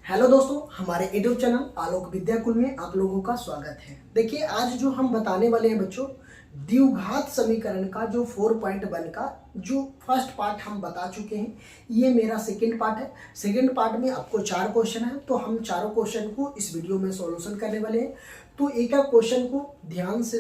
Hello दोस्तों, हमारे YouTube channel आलोक विद्याकुल में आप लोगों का स्वागत है। देखिए, आज जो हम बताने वाले हैं बच्चों, द्विघात समीकरण का जो 4.1 का जो फर्स्ट पार्ट हम बता चुके हैं। ये मेरा सेकंड पार्ट है। सेकंड पार्ट में आपको 4 क्वेश्चन है, तो हम चारों क्वेश्चन को इस वीडियो में सॉल्यूशन करने वाले हैं। तो एक एक क्वेश्चन को ध्यान से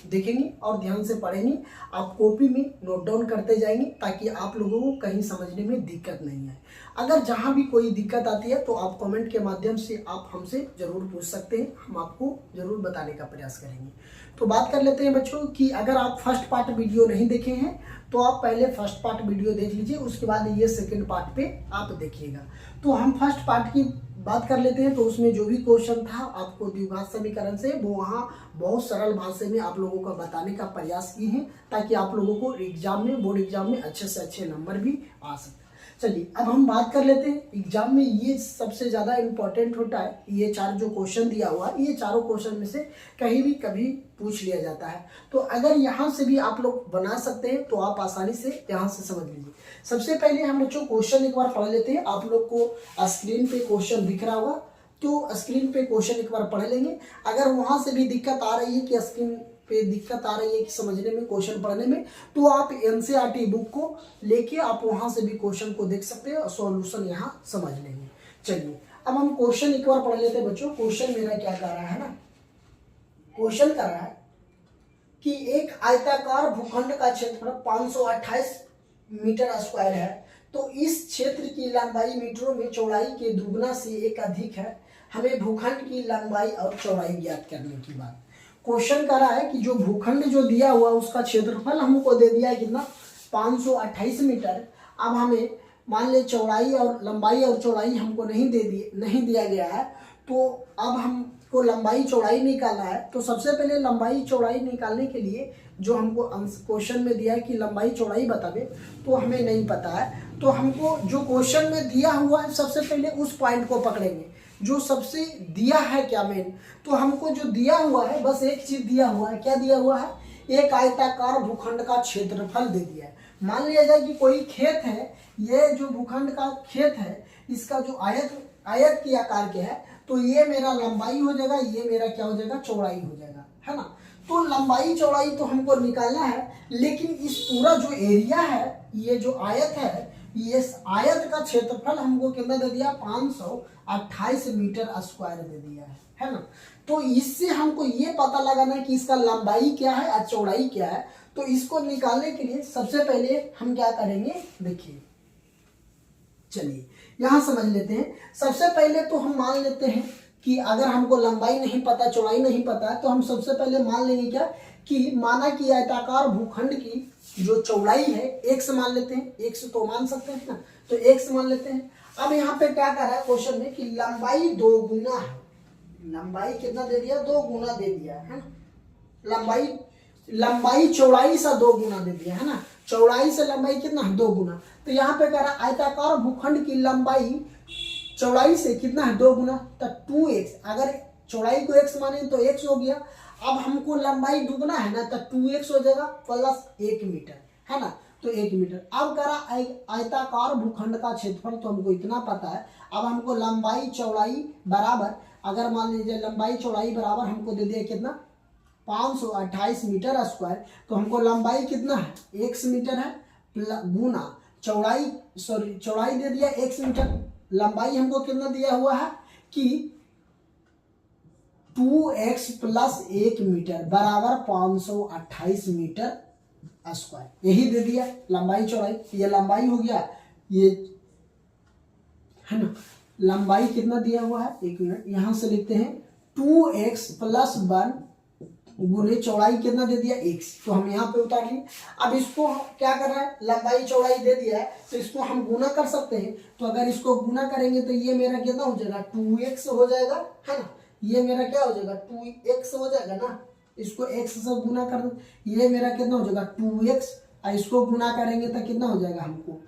देखेंगे और ध्यान से पढ़ेंगे। आप कॉपी में नोट डाउन करते जाएंगे ताकि आप लोगों को कहीं समझने में दिक्कत नहीं आए। अगर जहाँ भी कोई दिक्कत आती है तो आप कमेंट के माध्यम से आप हमसे ज़रूर पूछ सकते हैं, हम आपको ज़रूर बताने का प्रयास करेंगे। तो बात कर लेते हैं बच्चों कि अगर आप फर्स्ट पार्ट वीडियो नहीं देखे हैं तो आप पहले फर्स्ट पार्ट वीडियो देख लीजिए, उसके बाद ये सेकंड पार्ट पे आप देखिएगा। तो हम फर्स्ट पार्ट की बात कर लेते हैं। तो उसमें जो भी क्वेश्चन था आपको द्विघात समीकरण से, वो वहाँ बहुत सरल भाषा में आप लोगों को बताने का प्रयास किए हैं ताकि आप लोगों को एग्जाम में, बोर्ड एग्जाम में अच्छे से अच्छे नंबर भी आ सके। चलिए अब हम बात कर लेते हैं। एग्जाम में ये सबसे ज़्यादा इम्पोर्टेंट होता है। ये 4 जो क्वेश्चन दिया हुआ है, ये चारों क्वेश्चन में से कहीं भी कभी पूछ लिया जाता है। तो अगर यहाँ से भी आप लोग बना सकते हैं तो आप आसानी से यहाँ से समझ लीजिए। सबसे पहले हम बच्चों क्वेश्चन एक बार पढ़ लेते हैं। आप लोग को स्क्रीन पे क्वेश्चन दिख रहा होगा, तो स्क्रीन पे क्वेश्चन एक बार पढ़ लेंगे। अगर वहाँ से भी दिक्कत आ रही है कि स्क्रीन पे दिक्कत आ रही है कि समझने में, क्वेश्चन पढ़ने में, तो आप एनसीईआरटी बुक को लेके आप वहां से भी क्वेश्चन को देख सकते हैं और सॉल्यूशन यहाँ समझ लेंगे। चलिए अब हम क्वेश्चन एक बार पढ़ लेते हैं बच्चों। क्वेश्चन मेरा क्या कर रहा है ना, क्वेश्चन कर रहा है कि एक आयताकार भूखंड का क्षेत्रफल 528 मीटर स्क्वायर है, तो इस क्षेत्र की लंबाई मीटरों में चौड़ाई के दुगना से एक अधिक है। हमें भूखंड की लंबाई और चौड़ाई ज्ञात करने की बात। क्वेश्चन कर रहा है कि जो भूखंड जो दिया हुआ उसका क्षेत्रफल हमको दे दिया है कितना, 528 मीटर। अब हमें मान ले चौड़ाई और लंबाई और चौड़ाई हमको नहीं दिया गया है, तो अब हमको लंबाई चौड़ाई निकालना है। तो सबसे पहले लंबाई चौड़ाई निकालने के लिए जो हमको क्वेश्चन में दिया है कि लंबाई चौड़ाई बतावे, तो हमें नहीं पता है। तो हमको जो क्वेश्चन में दिया हुआ है सबसे पहले उस पॉइंट को पकड़ेंगे जो सबसे दिया है क्या मेन। तो हमको जो दिया हुआ है बस एक चीज दिया हुआ है। क्या दिया हुआ है? एक आयताकार भूखंड का क्षेत्रफल दे दिया है। मान लिया जाए कि कोई खेत है, ये जो भूखंड का खेत है, इसका जो आयत की आकार के है, तो ये मेरा लंबाई हो जाएगा, ये मेरा क्या हो जाएगा, चौड़ाई हो जाएगा, है ना। तो लंबाई चौड़ाई तो हमको निकालना है, लेकिन इस पूरा जो एरिया है, ये जो आयत है, ये आयत का क्षेत्रफल हमको कितना दे दिया, 528 मीटर स्क्वायर दे दिया है ना। तो इससे हमको ये पता लगाना है कि इसका लंबाई क्या है और चौड़ाई क्या है। तो इसको निकालने के लिए सबसे पहले हम क्या करेंगे, देखिए, चलिए यहां समझ लेते हैं। सबसे पहले तो हम मान लेते हैं कि अगर हमको लंबाई नहीं पता, चौड़ाई नहीं पता है, तो हम सबसे पहले मान लेंगे क्या कि माना कि आयताकार भूखंड की जो चौड़ाई है x मान लेते हैं। x तो मान सकते हैं ना, तो x मान लेते हैं। अब यहाँ पे क्या कर रहा है क्वेश्चन में कि लंबाई 2 गुना है। लंबाई कितना दे दिया, 2 गुना दे दिया है ना। लंबाई चौड़ाई से 2 गुना दे दिया है ना। चौड़ाई से लंबाई कितना है, 2 गुना। तो यहाँ पे कह रहा है आयताकार भूखंड की लंबाई चौड़ाई से कितना है, 2 गुना, तो 2x। अगर चौड़ाई को x माने तो x हो गया। अब हमको लंबाई दुगना है ना, तो 2x हो जाएगा प्लस 1 मीटर, है ना, तो 1 मीटर। अब कह रहा आयताकार भूखंड का क्षेत्रफल, तो हमको इतना पता है। अब हमको लंबाई चौड़ाई बराबर, अगर मान लीजिए लंबाई चौड़ाई बराबर हमको दे दिया कितना, 528 मीटर स्क्वायर। तो हमको लंबाई कितना है, x मीटर है, गुना चौड़ाई दे दिया x मीटर। लंबाई हमको कितना दिया हुआ है कि 2x प्लस 1 मीटर बराबर 528 मीटर स्क्वायर, यही दे दिया लंबाई चौड़ाई। ये लंबाई हो गया, ये है ना। लंबाई कितना दिया हुआ है, 1 मिनट, यहां से लिखते हैं 2x प्लस 1 गुने चौड़ाई कितना दे दिया, x। तो हम यहाँ पे उतार लिए। अब इसको क्या कर रहा है, लंबाई चौड़ाई दे दिया है, तो इसको हम गुना कर सकते हैं। तो अगर इसको गुना करेंगे तो ये मेरा कितना हो जाएगा, 2x हो जाएगा, है ना। ये मेरा क्या हो जाएगा, 2x हो जाएगा ना। इसको x से गुना कर दो, ये मेरा कितना हो जाएगा, 2x। और इसको गुना करेंगे तो कितना हो जाएगा हमको,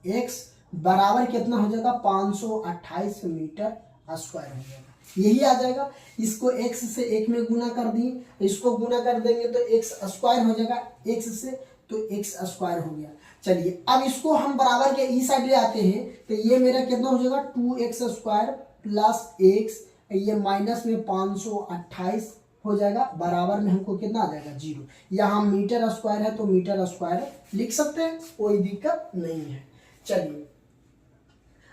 x बराबर कितना हो जाएगा, 528 मीटर स्क्वायर हो जाएगा, यही आ जाएगा। इसको x से 1 में गुना कर दिए, इसको गुना कर देंगे तो x स्क्वायर हो जाएगा x से, तो x स्क्वायर हो गया। चलिए अब इसको हम बराबर के ई साइड ले आते हैं, तो ये मेरा कितना हो जाएगा, 2x स्क्वायर प्लस एक्स, ये माइनस में 528 हो जाएगा, बराबर में हमको कितना आ जाएगा 0। यहाँ मीटर स्क्वायर है तो मीटर स्क्वायर लिख सकते हैं, कोई दिक्कत नहीं है। चलिए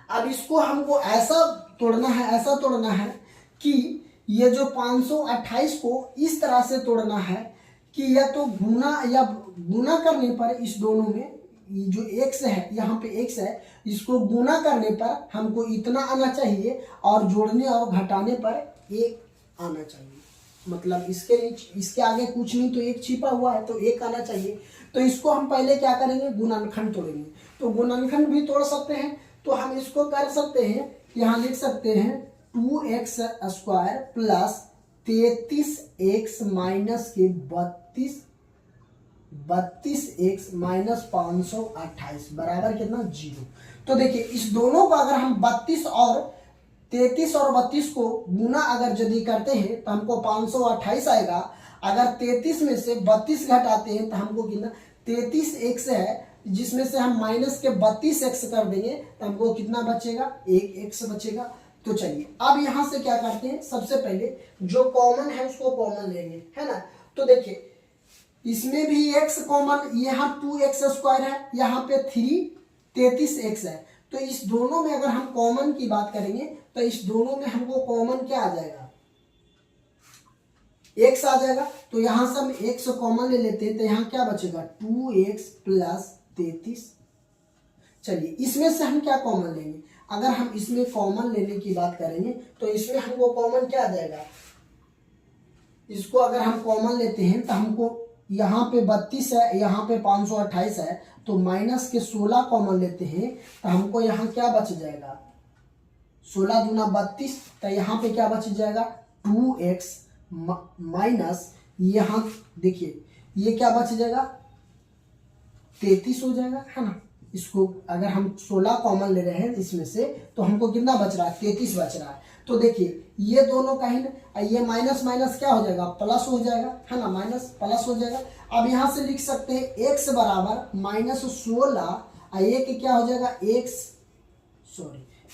अब इसको हमको ऐसा तोड़ना है कि ये जो 528 को इस तरह से तोड़ना है कि या तो गुना करने पर इस दोनों में जो x है, यहाँ पे x है, इसको गुना करने पर हमको इतना आना चाहिए और जोड़ने और घटाने पर 1 आना चाहिए। मतलब इसके आगे कुछ नहीं तो 1 छिपा हुआ है तो 1 आना चाहिए। तो इसको हम पहले क्या करेंगे, गुणनखंड तोड़ेंगे। तो गुणनखंड भी तोड़ सकते हैं, तो हम इसको कर सकते हैं, यहाँ लिख सकते हैं 2x square plus 33x minus के 32x माइनस 528 बराबर कितना 0। तो देखिए इस दोनों को अगर हम 33 और 32 को गुना अगर यदि करते हैं तो हमको 528 आएगा। अगर 33 में से 32 घटाते हैं तो हमको कितना 33x है, जिसमें से हम माइनस के 32x कर देंगे तो हमको कितना बचेगा 1x बचेगा। तो चलिए अब यहाँ से क्या करते हैं, सबसे पहले जो कॉमन है उसको कॉमन लेंगे, है ना। तो देखिए इसमें भी x कॉमन, यहाँ 2x स्क्वायर है, यहाँ पे 33x है। तो इस दोनों में अगर हम कॉमन की बात करेंगे तो इस दोनों में हमको कॉमन क्या आ जाएगा, x आ जाएगा। तो यहाँ से हम x कॉमन ले लेते हैं तो यहाँ क्या बचेगा 2x प्लस 33। चलिए इसमें से हम क्या कॉमन लेंगे, अगर हम इसमें कॉमन लेने की बात करेंगे तो इसमें हमको कॉमन क्या आ जाएगा, इसको अगर हम कॉमन लेते हैं तो हमको यहाँ पे 32 है, यहाँ पे 528 है, तो माइनस के 16 कॉमन लेते हैं तो हमको यहाँ क्या बच जाएगा 16 दूना 32। तो यहाँ पे क्या बच जाएगा 2x माइनस, यहाँ देखिए ये क्या बच जाएगा 33 हो जाएगा, है ना। इसको अगर हम 16 कॉमन ले रहे हैं इसमें से तो हमको कितना बच रहा है 33 बच रहा है। तो देखिए ये दोनों का ही ना, ये माइनस माइनस क्या हो जाएगा प्लस हो जाएगा, है ना, माइनस प्लस हो जाएगा। अब यहाँ से लिख सकते हैं x बराबर माइनस 16, एक क्या हो जाएगा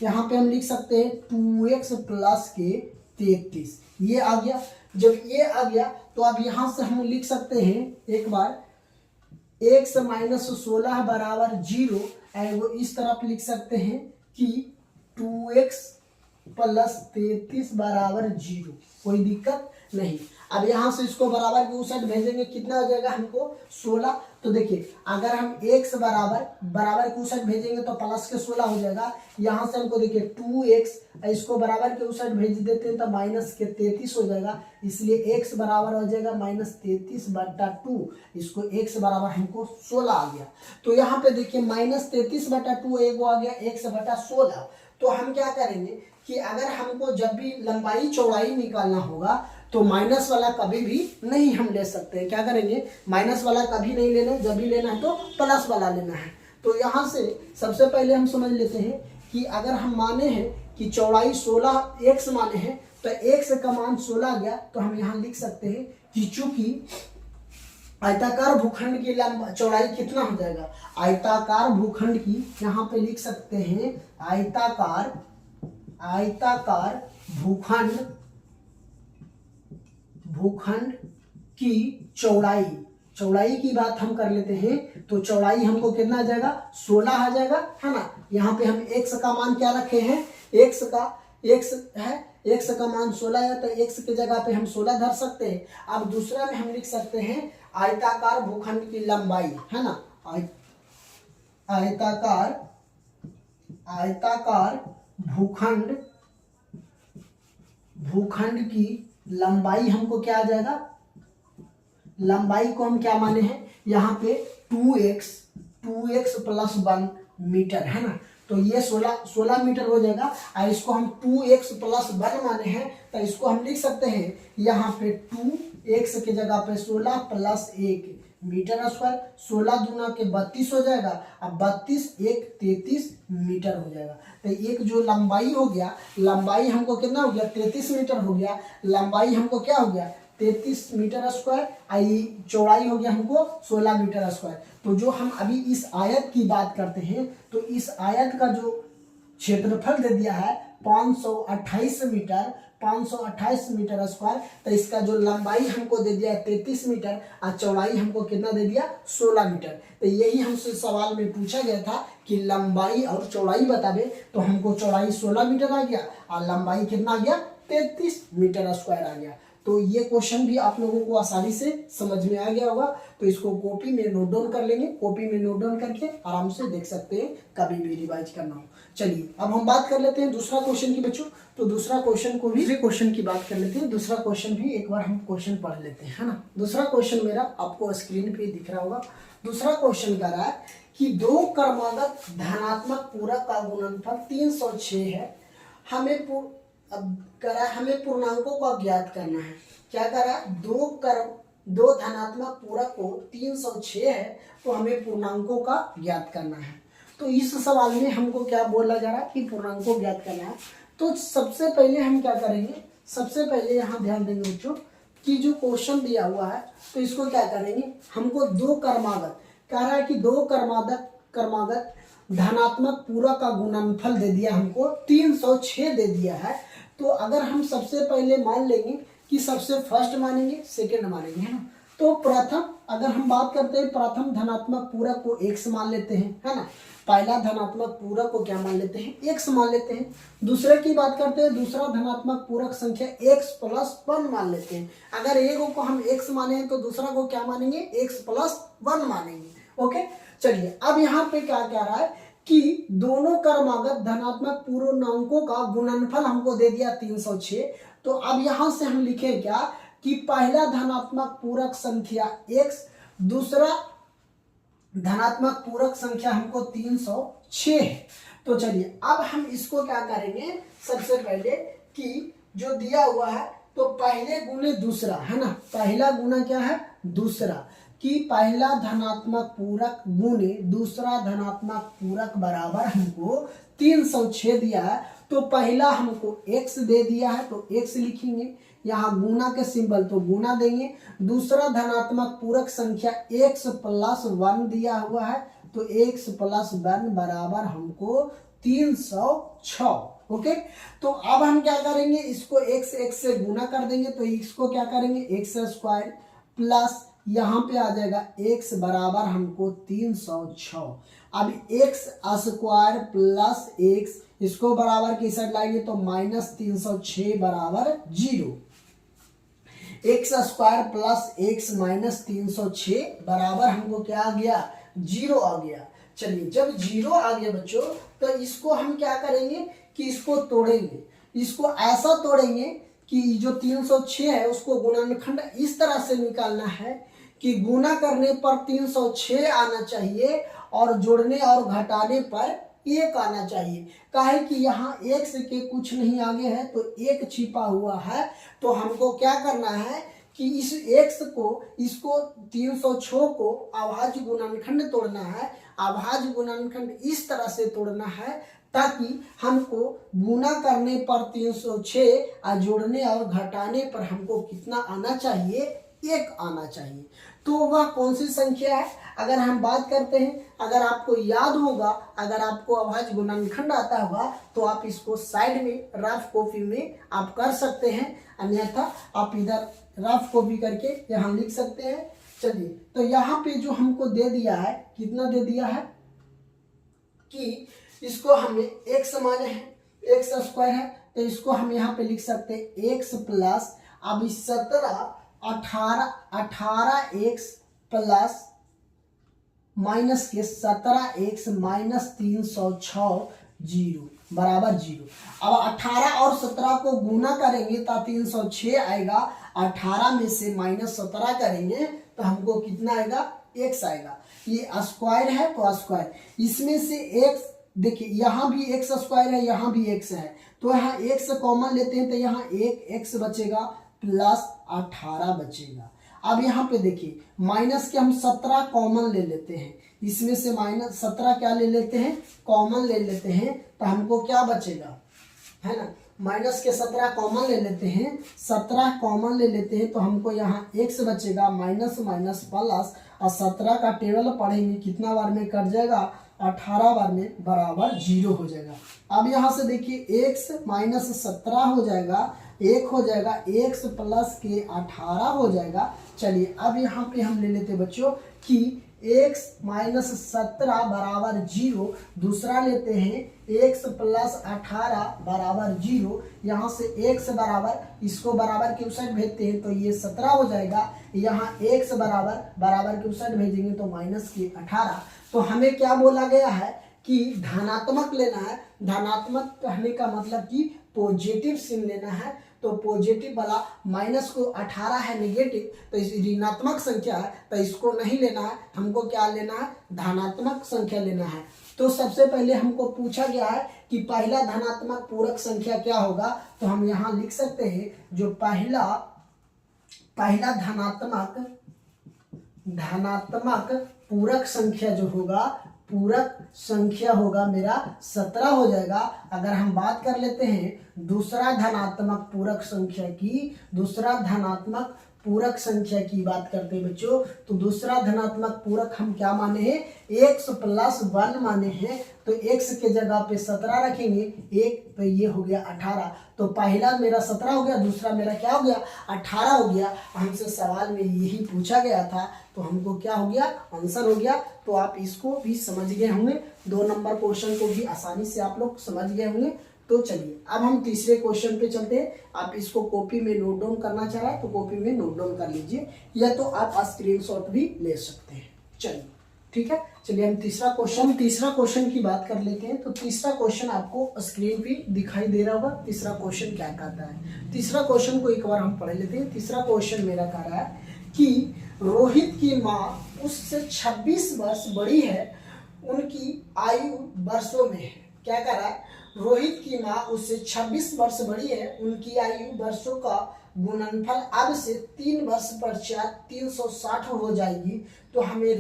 यहाँ पे हम लिख सकते हैं 2x प्लस के 33, ये आ गया। जब ये आ गया तो अब यहाँ से हम लिख सकते हैं एक बार x माइनस 16 बराबर 0, वो इस तरफ लिख सकते हैं कि 2x प्लस 33 बराबर 0, कोई दिक्कत नहीं। अब यहाँ से इसको बराबर के उस साइड भेजेंगे, कितना हो जाएगा हमको 16। तो देखिए अगर हम x बराबर के उस साइड भेजेंगे तो प्लस के 16 हो जाएगा। यहाँ से हमको देखिए 2x, इसको बराबर के उस साइड भेज देते हैं तो माइनस के 33 हो जाएगा, इसलिए x बराबर हो जाएगा माइनस 33/2। इसको x बराबर हमको 16 आ गया। तो यहाँ पे देखिए माइनस 33/2 एगो आ गया x/16। तो हम क्या करेंगे कि अगर हमको जब भी लंबाई चौड़ाई निकालना होगा तो माइनस वाला कभी भी नहीं हम ले सकते हैं। क्या करेंगे, माइनस वाला कभी नहीं लेना, जब भी लेना है तो प्लस वाला लेना है। तो यहाँ से सबसे पहले हम समझ लेते हैं कि अगर हम माने हैं कि चौड़ाई 16 x माने हैं तो x का मान 16 आ गया। तो हम यहाँ लिख सकते हैं कि चूंकि आयताकार भूखंड की चौड़ाई कितना हो जाएगा, आयताकार भूखंड की यहाँ पे लिख सकते हैं आयताकार भूखंड की चौड़ाई की बात हम कर लेते हैं। तो चौड़ाई हमको कितना आ जाएगा 16 आ जाएगा, है ना। यहाँ पे हम x का मान क्या रखे हैं, x का मान 16 है तो x की जगह पे हम 16 धर सकते हैं। अब दूसरा में हम लिख सकते हैं आयताकार भूखंड की लंबाई, है ना। आयताकार भूखंड की लंबाई हमको क्या आ जाएगा, लंबाई को हम क्या माने हैं यहाँ पे 2x प्लस 1 मीटर, है ना। तो ये 16 मीटर हो जाएगा। और इसको हम 2x प्लस 1 माने हैं तो इसको हम लिख सकते हैं यहाँ पे 2x की जगह पे 16 प्लस 1 मीटर स्क्वायर। 16 दूना के 32 हो जाएगा, अब 32 1 33 मीटर हो जाएगा। तो एक जो लंबाई हो गया, लंबाई हमको कितना हो गया 33 मीटर हो गया, लंबाई हमको क्या हो गया 33 मीटर स्क्वायर, चौड़ाई हो गया हमको 16 मीटर स्क्वायर। तो जो हम अभी इस आयत की बात करते हैं तो इस आयत का जो क्षेत्रफल दे दिया है 528 मीटर, 528 मीटर स्क्वायर। तो इसका जो लंबाई हमको दे दिया 33 मीटर और चौड़ाई हमको कितना दे दिया 16 मीटर। तो यही हमसे सवाल में पूछा गया था कि लंबाई और चौड़ाई बतावे, तो हमको चौड़ाई 16 मीटर आ गया और लंबाई कितना आ गया 33 मीटर स्क्वायर आ गया। तो ये क्वेश्चन भी आप लोगों को आसानी से समझ में आ गया होगा। तो इसको कॉपी में नोट डाउन कर लेंगे, कॉपी में नोट डाउन करके आराम से देख सकते हैं कभी भी रिवाइज करना हो। चलिए अब हम बात कर लेते हैं दूसरा क्वेश्चन की बच्चों। तो दूसरा क्वेश्चन को भी क्वेश्चन की बात कर लेते हैं। दूसरा क्वेश्चन भी एक बार हम क्वेश्चन पढ़ लेते हैं, है ना। दूसरा क्वेश्चन मेरा आपको स्क्रीन पे दिख रहा होगा। दूसरा क्वेश्चन कह रहा है कि दो क्रमागत धनात्मक पूरक का गुणनफल 306 है। हमें हमें पूर्णांकों का ज्ञात करना है। क्या कह रहा है, दो धनात्मक पूरक को 306 है, तो हमें पूर्णांकों का ज्ञात करना है। तो इस सवाल में हमको क्या बोला जा रहा है कि पूर्णांकों ज्ञात करना है। तो सबसे पहले हम क्या करेंगे, सबसे पहले यहाँ ध्यान देंगे बच्चों कि जो क्वेश्चन दिया हुआ है तो इसको क्या करेंगे, हमको दो क्रमागत कह रहा है कि दो क्रमागत धनात्मक पूरक का गुणनफल दे दिया, हमको 306 दे दिया है। तो अगर हम सबसे पहले मान लेंगे कि सबसे फर्स्ट मानेंगे, सेकंड मानेंगे, है ना। तो प्रथम अगर हम बात करते हैं, प्रथम धनात्मक पूरक को x मान लेते हैं, है ना। पहला धनात्मक पूरक को क्या मान लेते हैं, x मान लेते हैं। दूसरे की बात करते हैं, दूसरा धनात्मक पूरक संख्या x प्लस 1 मान लेते हैं। अगर एक को हम x माने हैं तो दूसरा को क्या मानेंगे, x प्लस 1 मानेंगे। ओके, चलिए अब यहाँ पे क्या कह रहा है कि दोनों क्रमागत धनात्मक पूर्णांकों का गुणनफल हमको दे दिया 306। तो अब यहां से हम लिखें क्या कि पहला धनात्मक पूरक संख्या x, दूसरा धनात्मक पूरक संख्या हमको 306 है। तो चलिए अब हम इसको क्या करेंगे, सबसे पहले कि जो दिया हुआ है तो पहले गुणे दूसरा, है ना। पहला गुना क्या है, दूसरा, कि पहला धनात्मक पूरक गुणे दूसरा धनात्मक पूरक बराबर हमको 306 दिया है। तो पहला हमको x दे दिया है तो x लिखेंगे, यहाँ गुना के सिंबल तो गुना देंगे। दूसरा धनात्मक पूरक संख्या x प्लस 1 दिया हुआ है तो x प्लस 1 बराबर हमको 306। ओके, तो अब हम क्या करेंगे, इसको x से गुना कर देंगे तो इसको क्या करेंगे, x स्क्वायर प्लस यहाँ पे आ जाएगा x बराबर हमको 306। अब x स्क्वायर प्लस x, इसको बराबर की साइड लाएंगे तो -306 बराबर 0। x square plus x minus 306 बराबर हमको क्या आ गया, 0 आ गया। चलिए जब 0 आ गया बच्चों तो इसको हम क्या करेंगे कि इसको तोड़ेंगे, इसको ऐसा तोड़ेंगे कि जो 306 है उसको गुणनखंड इस तरह से निकालना है कि गुना करने पर 306 आना चाहिए और जोड़ने और घटाने पर 1 आना चाहिए। काहे कि यहाँ x के कुछ नहीं आगे है तो 1 छिपा हुआ है। तो हमको क्या करना है कि इस x को, इसको 306 को अभाज्य गुणनखंड तोड़ना है। अभाज्य गुणनखंड इस तरह से तोड़ना है ताकि हमको गुना करने पर 306 और जोड़ने और घटाने पर हमको कितना आना चाहिए, 1 आना चाहिए। तो वह कौन सी संख्या है, अगर हम बात करते हैं, अगर आपको याद होगा, अगर आपको अभाज्य गुणनखंड आता होगा तो आप इसको साइड में रफ कॉपी में आप कर सकते हैं, अन्यथा आप इधर रफ कॉपी करके यहाँ लिख सकते हैं। चलिए तो यहाँ पे जो हमको दे दिया है, कितना दे दिया है कि इसको हमें x माने हैं, x स्क्वायर है तो इसको हम यहाँ पे लिख सकते हैं x प्लस, अब 18x प्लस माइनस के 17x माइनस 306 0 बराबर 0। अब 18 और 17 को गुना करेंगे तो 306 आएगा, 18 में से -17 करेंगे तो हमको कितना आएगा, x आएगा। ये स्क्वायर है तो स्क्वायर, इसमें से x देखिए यहाँ भी x स्क्वायर है, यहाँ भी x है तो यहाँ x कॉमन लेते हैं तो यहाँ एक x बचेगा प्लस 18 बचेगा। अब यहाँ पे देखिए माइनस के हम 17 कॉमन ले लेते हैं, इसमें से -17 क्या ले लेते हैं, कॉमन ले लेते हैं तो हमको क्या बचेगा, है ना। माइनस के 17 कॉमन ले लेते हैं, 17 कॉमन ले लेते हैं तो हमको यहाँ x बचेगा, माइनस माइनस प्लस, और 17 का टेबल पढ़ेंगे कितना बार में कट जाएगा, 18 बार में बराबर 0 हो जाएगा। अब यहाँ से देखिए x माइनस 17 हो जाएगा, 1 हो जाएगा, x प्लस के 18 हो जाएगा। चलिए अब यहाँ पे हम ले लेते हैं बच्चों कि x माइनस 17 बराबर 0, दूसरा लेते हैं x प्लस 18 बराबर 0। यहाँ से x बराबर, इसको बराबर के उस साइड भेजते हैं तो ये 17 हो जाएगा, यहाँ x बराबर के उस साइड भेजेंगे तो माइनस के 18। तो हमें क्या बोला गया है कि धनात्मक लेना है। धनात्मक कहने का मतलब कि पॉजिटिव चिन्ह लेना है। तो पॉजिटिव वाला माइनस को 18 है नेगेटिव, तो इस ऋणात्मक संख्या है तो इसको नहीं लेना है, हमको क्या लेना है, धनात्मक संख्या लेना है। तो सबसे पहले हमको पूछा गया है कि पहला धनात्मक पूरक संख्या क्या होगा। तो हम यहाँ लिख सकते हैं जो पहला धनात्मक पूरक संख्या जो होगा, पूरक संख्या होगा मेरा 17 हो जाएगा। अगर हम बात कर लेते हैं दूसरा धनात्मक पूरक संख्या की बात करते हैं बच्चों, तो दूसरा धनात्मक पूरक हम क्या माने हैं, x प्लस 1 माने हैं। तो x के जगह पे 17 रखेंगे, एक तो ये हो गया 18। तो पहला मेरा 17 हो गया, दूसरा मेरा क्या हो गया, 18 हो गया। हमसे सवाल में यही पूछा गया था तो हमको क्या हो गया, आंसर हो गया। तो आप इसको भी समझ गए होंगे, 2 नंबर क्वेश्चन को भी आसानी से आप लोग समझ गए होंगे। तो चलिए अब हम तीसरे क्वेश्चन पे चलते हैं। आप इसको कॉपी में नोट डाउन करना चाह रहे हैं तो कॉपी में नोट डाउन कर लीजिए, या तो आप स्क्रीनशॉट भी ले सकते हैं। चलिए ठीक है, चलिए हम तीसरा क्वेश्चन की बात कर लेते हैं। तो तीसरा क्वेश्चन आपको स्क्रीन पे दिखाई दे रहा होगा। तीसरा क्वेश्चन क्या कहता है, तीसरा क्वेश्चन को एक बार हम पढ़ लेते हैं। तीसरा क्वेश्चन मेरा कह रहा है कि रोहित की माँ उससे 26 वर्ष बड़ी है, उनकी आयु वर्षों में है। क्या कह रहा है, रोहित की माँ उससे 26 वर्ष बड़ी है, उनकी आयु वर्षों का गुणनफल अब से 3 वर्ष पश्चात 360 हो जाएगी। तो हमें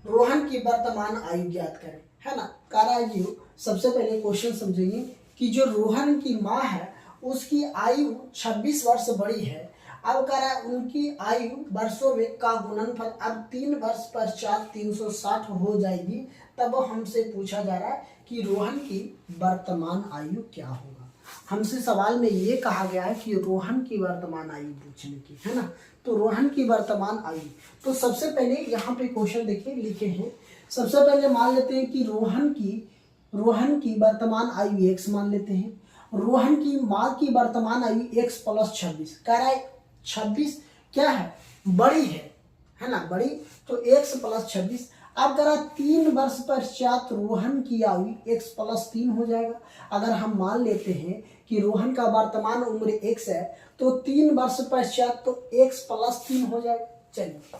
रोहन की वर्तमान आयु ज्ञात करें, है ना। काराजी, सबसे पहले क्वेश्चन समझेंगे कि जो रोहन की माँ है उसकी आयु 26 वर्ष बड़ी है। अब कह रहा है उनकी आयु वर्षों में का गुणनफल अब 3 वर्ष पश्चात 360 हो जाएगी। तब हमसे पूछा जा रहा है कि रोहन की वर्तमान आयु क्या होगा। हमसे सवाल में ये कहा गया है कि रोहन की वर्तमान आयु पूछने की, है ना। तो रोहन की वर्तमान आयु, तो सबसे पहले यहाँ पे क्वेश्चन देखिए लिखे हैं। सबसे पहले मान लेते हैं कि रोहन की वर्तमान आयु x मान लेते हैं। रोहन की माँ की वर्तमान आयु x प्लस 26, कह रहा है 26 क्या है, बड़ी है ना, बड़ी। तो x प्लस 26। अब करा 3 वर्ष पश्चात रोहन की आयु x प्लस 3 हो जाएगा। अगर हम मान लेते हैं कि रोहन का वर्तमान उम्र x है तो 3 वर्ष पश्चात तो x प्लस 3 हो जाएगा। चलिए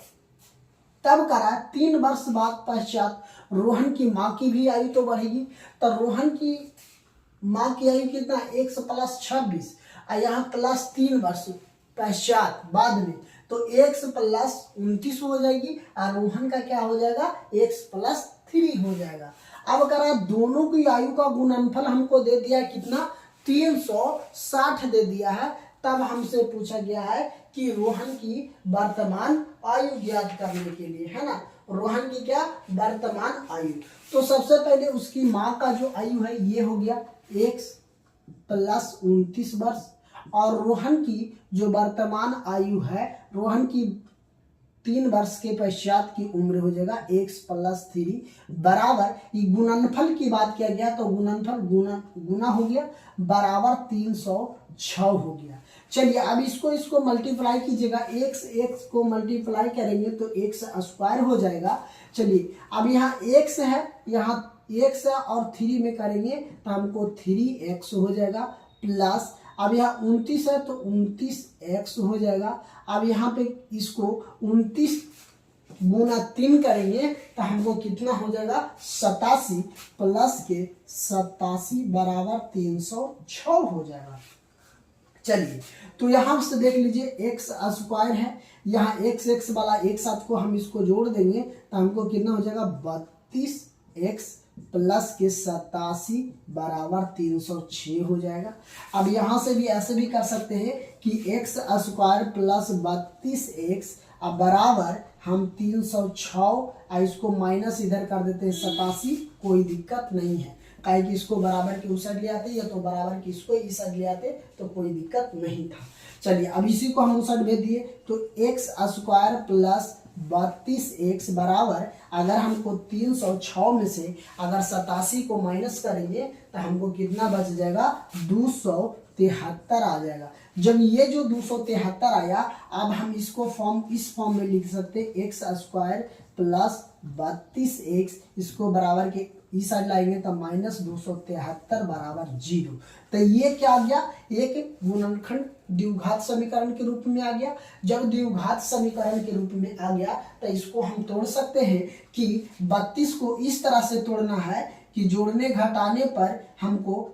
तब करा 3 वर्ष बाद पश्चात रोहन की माँ की भी आयु तो बढ़ेगी। तो रोहन की माँ की आयु कितना, x प्लस 26, और यहाँ प्लस 3 वर्ष पश्चात बाद में तो x प्लस 29 हो जाएगी, और रोहन का क्या हो जाएगा, x प्लस 3 हो जाएगा। अब करा दोनों की आयु का गुणनफल हमको दे दिया है कितना, 360 दे दिया है। तब हमसे पूछा गया है कि रोहन की वर्तमान आयु ज्ञात करने के लिए, है ना, रोहन की क्या वर्तमान आयु। तो सबसे पहले उसकी माँ का जो आयु है ये हो गया x प्लस 29 वर्ष, और रोहन की जो वर्तमान आयु है, रोहन की 3 वर्ष के पश्चात की उम्र हो जाएगा x प्लस 3 बराबर, ये गुणनफल की बात किया गया तो गुणनफल गुना हो गया बराबर 306 हो गया। चलिए अब इसको मल्टीप्लाई कीजिएगा, x को मल्टीप्लाई करेंगे तो x स्क्वायर हो जाएगा। चलिए अब यहाँ x है, यहाँ x है और 3 में करेंगे तो हमको 3x हो जाएगा, प्लस अब यहाँ 29 है तो 29x हो जाएगा। अब यहाँ पे इसको 29 गुना 3 करेंगे तो हमको कितना हो जाएगा, 87 प्लस के 87 बराबर 306 हो जाएगा। चलिए तो यहाँ से देख लीजिए x स्क्वायर है, यहाँ x वाला एक साथ को हम इसको जोड़ देंगे तो हमको कितना हो जाएगा, 32x प्लस के 87 बराबर 306 हो जाएगा। अब यहाँ से भी ऐसे भी कर सकते हैं कि x स्क्वायर प्लस 32x बराबर हम 306 और इसको माइनस इधर कर देते हैं 87, कोई दिक्कत नहीं है। काहे कि इसको बराबर के उस साइड ले आते या तो बराबर की इसको इस साइड ले आते तो कोई दिक्कत नहीं था। चलिए अब इसी को हम उस साइड भेज दिए तो एक्स स्क्वायर प्लस 32x बराबर, अगर हमको 306 में से अगर 87 को माइनस करेंगे तो हमको कितना बच जाएगा, 273 आ जाएगा। जब ये जो 273 आया, अब हम इसको इस फॉर्म में लिख सकते हैं एक्स स्क्वायर प्लस 32x, इसको बराबर के इस साइड लाएंगे तो माइनस 273 बराबर 0। तो ये क्या आ गया, एक गुणनखंड द्विघात समीकरण के रूप में आ गया। जब द्विघात समीकरण के रूप में आ गया तो इसको हम तोड़ सकते हैं कि 32 को इस तरह से तोड़ना है कि जोड़ने घटाने पर हमको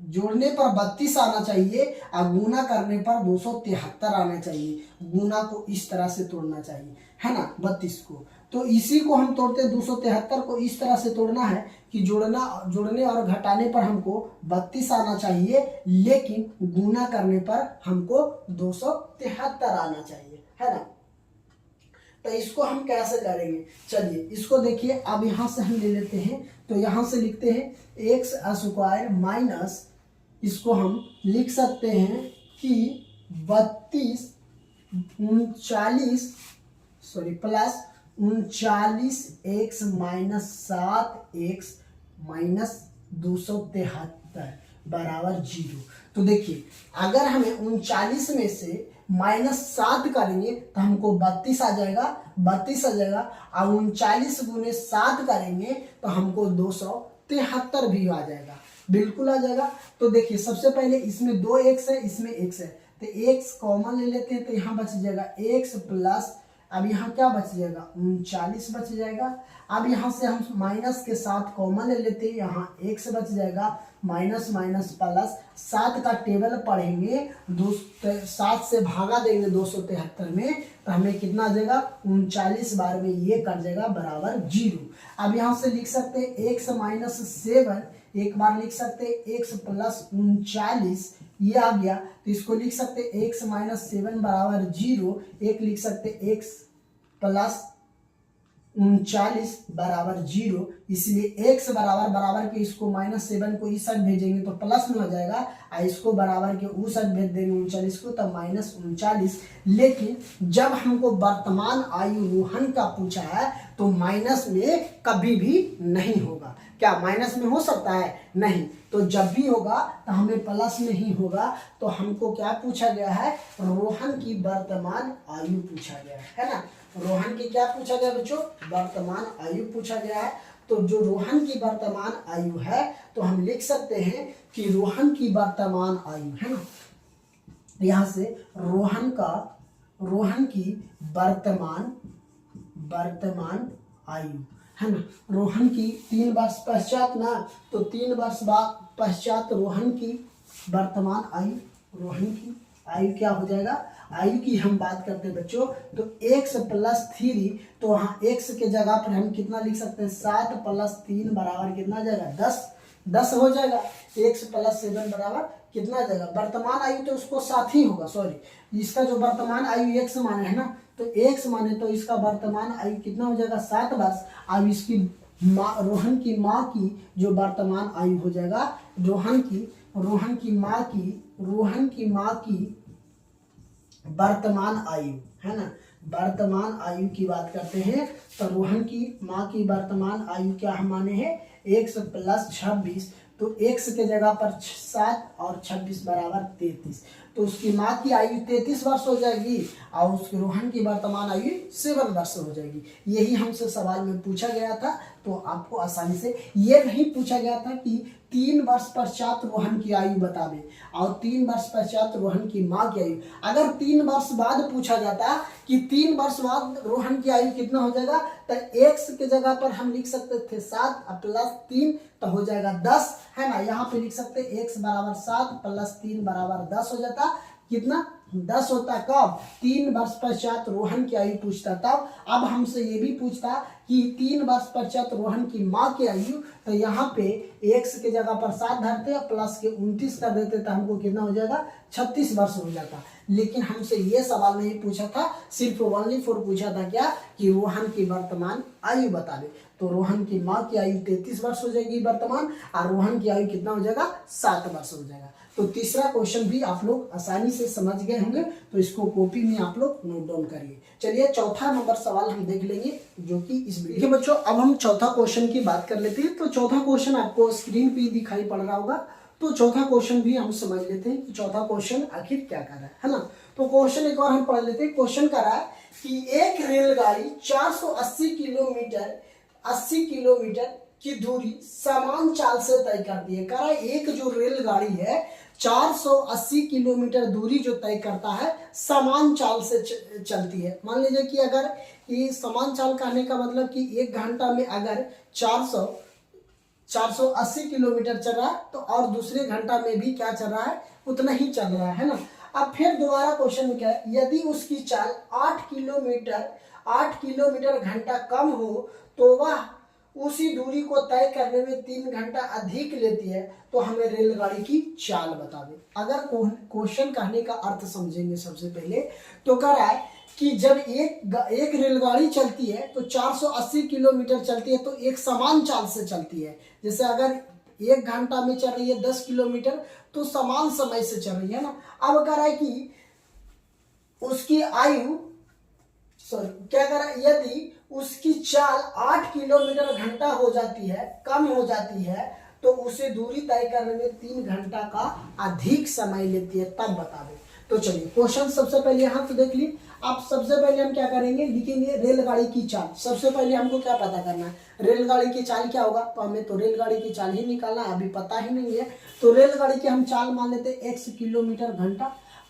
जोड़ने पर 32 आना चाहिए और गुना करने पर 273 आना चाहिए। गुना को इस तरह से तोड़ना चाहिए, है ना, 32 को। तो इसी को हम तोड़ते 273 को इस तरह से तोड़ना है कि जोड़ने और घटाने पर हमको 32 आना चाहिए, लेकिन गुना करने पर हमको 273 आना चाहिए, है ना। तो इसको हम कैसे करेंगे, चलिए इसको देखिए। अब यहाँ से हम ले लेते हैं, तो यहाँ से लिखते हैं एक्स स्क्वायर माइनस, इसको हम लिख सकते हैं कि plus 39x minus 7x minus 273 बराबर 0। तो देखिए अगर हमें 39 में से माइनस 7 करेंगे तो हमको 32 आ जाएगा, 32 आ जाएगा। और 39 गुने 7 करेंगे तो हमको 273 भी आ जाएगा, बिल्कुल आ जाएगा। तो देखिए सबसे पहले इसमें 2x है, इसमें x है, तो x कॉमन ले लेते हैं तो यहाँ बच जाएगा x प्लस, अब यहाँ क्या बच जाएगा, 39 बच जाएगा। अब यहाँ से हम माइनस के साथ कॉमन ले लेते हैं, यहाँ x बच जाएगा, माइनस माइनस प्लस, 7 का टेबल पढ़ेंगे, 7 से भागा देंगे 273 में तो हमें कितना आ जाएगा, 39 बार में ये कट जाएगा बराबर 0। अब यहाँ से लिख सकते हैं x माइनस 7, एक बार लिख सकते हैं x प्लस 39, ये आ गया। तो इसको लिख सकते हैं x माइनस 7 बराबर 0, एक लिख सकते x प्लस 39 बराबर 0, इसलिए x बराबर बराबर के इसको माइनस 7 को इस साइड भेजेंगे तो प्लस में हो जाएगा, और इसको बराबर के उस साइड भेज देंगे 39 को तो माइनस 39। लेकिन जब हमको वर्तमान आयु रोहन का पूछा है तो माइनस में कभी भी नहीं होगा। क्या माइनस में हो सकता है? नहीं। तो जब भी होगा तो हमें प्लस में ही होगा। तो हमको क्या पूछा गया है, रोहन की वर्तमान आयु पूछा गया है ना। रोहन की क्या पूछा गया बच्चों, वर्तमान आयु पूछा गया है। तो जो रोहन की वर्तमान आयु है तो हम लिख सकते हैं कि रोहन की वर्तमान आयु, है ना, यहाँ से रोहन की वर्तमान आयु, है ना। रोहन की 3 वर्ष पश्चात ना, तो 3 वर्ष बाद पश्चात रोहन की वर्तमान आयु, रोहन की आयु क्या हो जाएगा, आयु की हम बात करते हैं बच्चों तो x प्लस 3, तो वहाँ x के जगह पर हम कितना लिख सकते हैं, 7 प्लस 3 बराबर कितना आ जाएगा, 10 हो जाएगा। x प्लस 7 बराबर कितना आ जाएगा, वर्तमान आयु तो उसको 7 ही होगा, सॉरी इसका जो वर्तमान आयु x माने है ना, तो x माने तो इसका वर्तमान आयु कितना हो जाएगा, 7 वर्ष। अब इसकी रोहन की माँ की जो वर्तमान आयु हो जाएगा, रोहन की माँ की वर्तमान आयु, है ना, वर्तमान आयु की बात करते हैं तो रोहन की माँ की वर्तमान आयु क्या हम माने हैं, x प्लस 26, तो x के जगह पर 7 और 26 बराबर 33, तो उसकी माँ की आयु 33 वर्ष हो जाएगी और उसके रोहन की वर्तमान आयु 7 वर्ष हो जाएगी। यही हमसे सवाल में पूछा गया था। तो आपको आसानी से ये नहीं पूछा गया था कि 3 वर्ष पश्चात रोहन की आयु बतावे और 3 वर्ष पश्चात रोहन की माँ की आयु। अगर 3 वर्ष बाद पूछा जाता कि 3 वर्ष बाद रोहन की आयु कितना हो जाएगा, तो x के जगह पर हम लिख सकते थे 7 प्लस 3 तो हो जाएगा 10, है ना। यहाँ पे लिख सकते x बराबर 7 प्लस 3 बराबर 10 हो जाता, कितना 10 होता कब? 3 वर्ष पश्चात रोहन की आयु पूछता तब। अब हमसे ये भी पूछता कि 3 वर्ष पश्चात रोहन की माँ की आयु, तो यहाँ पे x की जगह पर 7 धरते प्लस के 29 कर देते तो हमको कितना हो जाएगा? 36 वर्ष हो जाता। लेकिन हमसे ये सवाल नहीं पूछा था, सिर्फ ओनली फॉर पूछा था क्या कि रोहन की वर्तमान आयु बता दे। तो रोहन की माँ की आयु 33 वर्ष हो जाएगी वर्तमान, और रोहन की आयु कितना हो जाएगा? 7 वर्ष हो जाएगा। तो तीसरा क्वेश्चन भी आप लोग आसानी से समझ गए होंगे, तो इसको कॉपी में आप लोग नोट डाउन करिए। चलिए चौथा नंबर सवाल हम देख लेंगे, जो कि इस वीडियो। देखिए बच्चों, अब हम चौथा क्वेश्चन की बात कर लेते हैं। तो चौथा क्वेश्चन आपको स्क्रीन पे दिखाई पड़ रहा होगा, तो चौथा क्वेश्चन भी हम समझ लेते हैं कि चौथा क्वेश्चन आखिर क्या कर रहा है ना। तो क्वेश्चन एक बार हम पढ़ लेते हैं। क्वेश्चन कर रहा है कि एक रेलगाड़ी 480 किलोमीटर की दूरी समान चाल से तय करती है। कह रहा है एक जो रेलगाड़ी है 480 किलोमीटर दूरी जो तय करता है समान चाल से चलती है। मान लीजिए कि अगर ये समान चाल कहने का मतलब कि 1 घंटा में अगर 480 किलोमीटर चल रहा है, तो और दूसरे घंटा में भी क्या चल रहा है? उतना ही चल रहा है ना। अब फिर दोबारा क्वेश्चन में क्या है, यदि उसकी चाल 8 किलोमीटर घंटा कम हो तो वह उसी दूरी को तय करने में 3 घंटा अधिक लेती है, तो हमें रेलगाड़ी की चाल बता दे। अगर क्वेश्चन कहने का अर्थ समझेंगे सबसे पहले, तो कह रहा है कि जब एक रेलगाड़ी चलती है तो 480 किलोमीटर चलती है, तो एक समान चाल से चलती है। जैसे अगर 1 घंटा में चल रही है 10 किलोमीटर, तो समान समय से चल रही है ना। अब कह रहा है कि उसकी आयु क्या कर रहा है, यदि उसकी चाल 8 किलोमीटर घंटा हो जाती है, कम हो जाती है, तो उसे दूरी तय करने में 3 घंटा का अधिक समय लेती है, तब बता दे। तो चलिए क्वेश्चन सबसे पहले यहाँ तो देख ली। अब सबसे पहले हम क्या करेंगे, लिखेंगे रेलगाड़ी की चाल। सबसे पहले हमको क्या पता करना है, रेलगाड़ी की चाल क्या होगा, तो हमें तो रेलगाड़ी की चाल ही निकालना है, अभी पता ही नहीं है। तो रेलगाड़ी की हम चाल मान लेते हैं x किलोमीटर घंटा।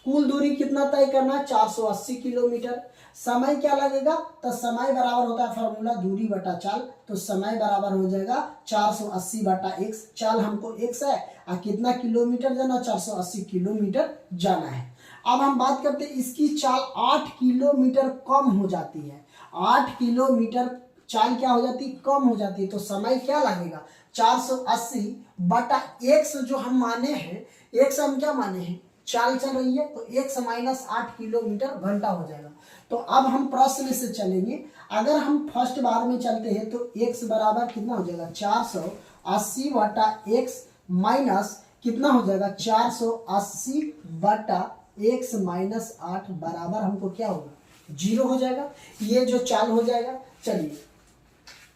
कुल दूरी कितना तय करना है, 480 किलोमीटर। समय क्या लगेगा, तो समय बराबर होता है फॉर्मूला दूरी बटा चाल, तो समय बराबर हो जाएगा 480 बटा x। चाल हमको x है और कितना किलोमीटर जाना, 480 किलोमीटर जाना है। अब हम बात करते हैं, इसकी चाल 8 किलोमीटर कम हो जाती है। 8 किलोमीटर चाल क्या हो जाती है, कम हो जाती है, तो समय क्या लगेगा, 480 बटा x जो हम माने हैं, x हम क्या माने हैं, चाल चल रही है, तो x माइनस 8 किलोमीटर घंटा हो जाएगा। तो अब हम प्रश्न से चलेंगे। अगर हम फर्स्ट बार में चलते हैं तो x बराबर कितना हो जाएगा, 480 बटा x माइनस कितना हो जाएगा, 480 बटा x माइनस 8 बराबर हमको क्या होगा, 0 हो जाएगा। ये जो चाल हो जाएगा। चलिए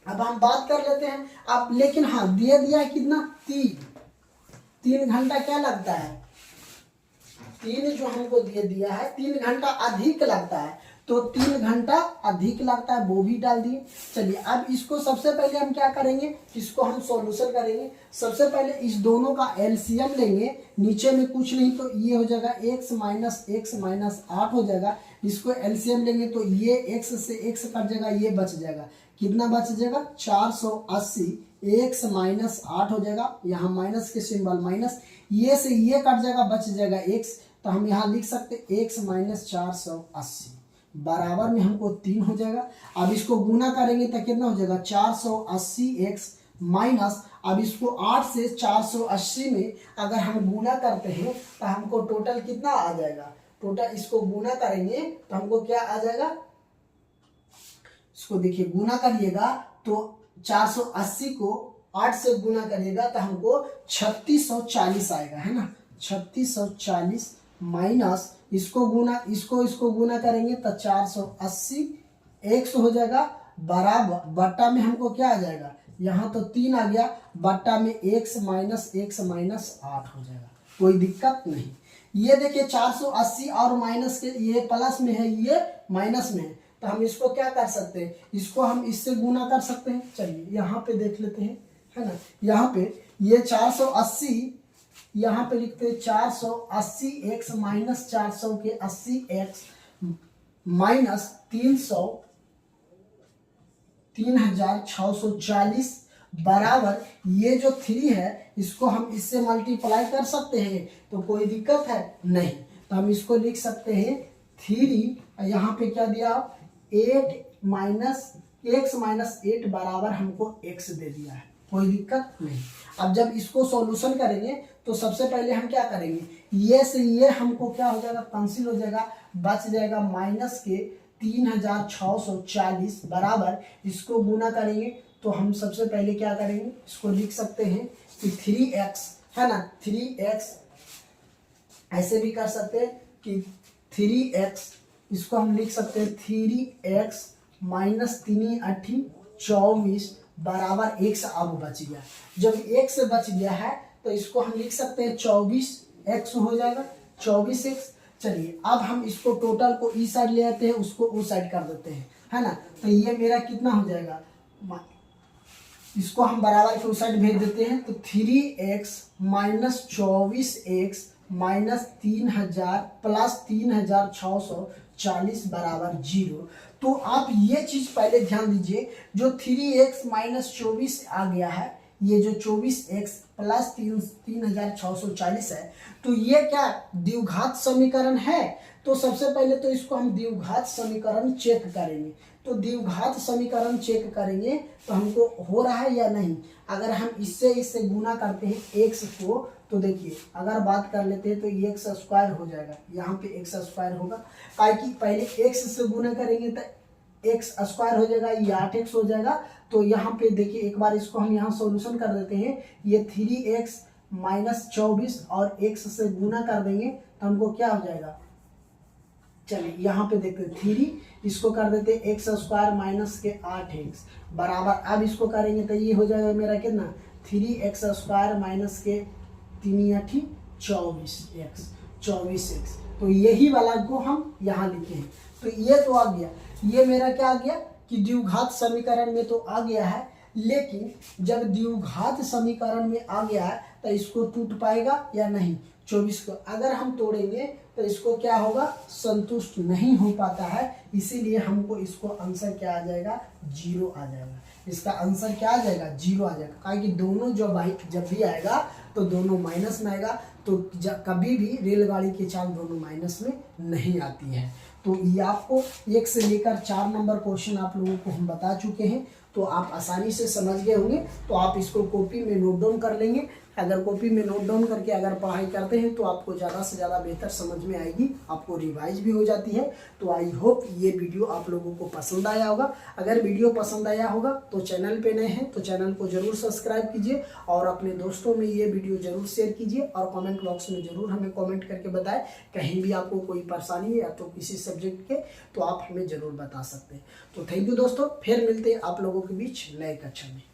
अब हम बात कर लेते हैं। अब लेकिन हाँ दिया है कितना, 3 घंटा क्या लगता है, 3 जो हमको दिया है 3 घंटा अधिक लगता है, तो 3 घंटा अधिक लगता है, वो भी डाल दिए। चलिए अब इसको सबसे पहले हम क्या करेंगे, इसको हम सॉल्यूशन करेंगे। सबसे पहले इस दोनों का एलसीएम लेंगे, नीचे में कुछ नहीं तो ये हो जाएगा x माइनस 8 हो जाएगा। इसको एलसीएम लेंगे तो ये x से x कट जाएगा, ये बच जाएगा, कितना बच जाएगा, 480 x माइनस 8 हो जाएगा। यहाँ माइनस के सिंबल माइनस, ये से ये कट जाएगा, बच जाएगा x। तो हम यहाँ लिख सकते x माइनस 480 बराबर में हमको 3 हो जाएगा। अब इसको गुना करेंगे तो कितना हो जाएगा, 480x माइनस, अब इसको 8 से 480 में अगर हम गुना करते हैं तो हमको टोटल कितना आ जाएगा, टोटल इसको गुना करेंगे तो हमको क्या आ जाएगा, इसको देखिए गुना करिएगा तो 480 को 8 से गुना करिएगा तो हमको 3640 आएगा, है ना। 3640 माइनस इसको गुना करेंगे तो 480 x हो जाएगा, बराबर बट्टा में हमको क्या आ जाएगा, यहाँ तो 3 आ गया, बट्टा में x माइनस 8 हो जाएगा, कोई दिक्कत नहीं। ये देखिए 480 और माइनस के, ये प्लस में है ये माइनस में है, तो हम इसको क्या कर सकते हैं, इसको हम इससे गुना कर सकते हैं। चलिए यहाँ पे देख लेते हैं, है ना। यहाँ पे ये 480, यहाँ पे लिखते हैं 480x माइनस 400 के 80x माइनस 3640 बराबर ये जो 3 है इसको हम इससे मल्टीप्लाई कर सकते हैं, तो कोई दिक्कत है नहीं। तो हम इसको लिख सकते हैं 3, यहाँ पे क्या दिया 8 माइनस x माइनस 8 बराबर हमको x दे दिया है, कोई दिक्कत नहीं। अब जब इसको सॉल्यूशन करेंगे तो सबसे पहले हम क्या करेंगे, ये से ये हमको क्या हो जाएगा, कैंसिल हो जाएगा, बच जाएगा माइनस के 3640 बराबर, इसको गुना करेंगे तो हम सबसे पहले क्या करेंगे, इसको लिख सकते हैं कि 3x है ना, 3x ऐसे भी कर सकते हैं कि 3x, इसको हम लिख सकते हैं 3x माइनस 3 8 24 बराबर x अब बच गया। जब x बच गया है तो इसको हम लिख सकते हैं 24x हो जाएगा, 24x। चलिए अब हम इसको टोटल को इस साइड ले आते हैं, उसको उस साइड कर देते हैं, है ना। तो ये मेरा कितना हो जाएगा, इसको हम बराबर के उस साइड भेज देते हैं, तो 3x minus 24x minus 3000 plus 3640 बराबर 0। तो आप ये चीज पहले ध्यान दीजिए, जो 3x माइनस 24 आ गया है, ये जो 24x प्लस 3640 है, तो ये क्या द्विघात समीकरण है। तो सबसे पहले तो इसको हम द्विघात समीकरण चेक करेंगे। तो द्विघात समीकरण चेक करेंगे तो हमको हो रहा है या नहीं। अगर हम इससे गुना करते हैं x को, तो देखिए अगर बात कर लेते हैं तो x स्क्वायर हो जाएगा, यहाँ पे x स्क्वायर होगा, ताकि पहले x से गुना करेंगे तो x स्क्वायर हो जाएगा, ये 8x हो जाएगा। तो यहाँ पे देखिए एक बार इसको हम यहाँ सॉल्यूशन कर देते हैं, ये 3x माइनस 24 और x से गुना कर देंगे तो हमको क्या हो जाएगा, चलिए यहाँ पे देखते हैं 3, इसको कर देते हैं x स्क्वायर माइनस के 8x बराबर, अब इसको करेंगे तो ये हो जाएगा मेरा कितना 3x स्क्वायर माइनस के 3 8 24x। तो यही वाला को हम यहाँ लिखे हैं। तो ये तो आ गया, ये मेरा क्या आ गया कि द्विघात समीकरण में तो आ गया है, लेकिन जब द्विघात समीकरण में आ गया है तो इसको टूट पाएगा या नहीं। 24 को अगर हम तोड़ेंगे तो इसको क्या होगा, संतुष्ट नहीं हो पाता है, इसीलिए हमको इसको आंसर क्या आ जाएगा, 0 आ जाएगा। इसका आंसर क्या आ जाएगा, 0 आ जाएगा, क्योंकि दोनों जब भी आएगा तो दोनों माइनस में आएगा। तो कभी भी रेलगाड़ी की चाल दोनों माइनस में नहीं आती है। तो ये आपको 1 से लेकर 4 नंबर क्वेश्चन आप लोगों को हम बता चुके हैं, तो आप आसानी से समझ गए होंगे। तो आप इसको कॉपी में नोट डाउन कर लेंगे। अगर कॉपी में नोट डाउन करके अगर पढ़ाई करते हैं तो आपको ज़्यादा से ज़्यादा बेहतर समझ में आएगी, आपको रिवाइज भी हो जाती है। तो आई होप ये वीडियो आप लोगों को पसंद आया होगा। अगर वीडियो पसंद आया होगा तो चैनल पे नए हैं तो चैनल को जरूर सब्सक्राइब कीजिए और अपने दोस्तों में ये वीडियो जरूर शेयर कीजिए और कमेंट बॉक्स में जरूर हमें कमेंट करके बताएं, कहीं भी आपको कोई परेशानी है या तो किसी सब्जेक्ट के, तो आप हमें जरूर बता सकते हैं। तो थैंक यू दोस्तों, फिर मिलते हैं आप लोगों के बीच नए कक्षा में।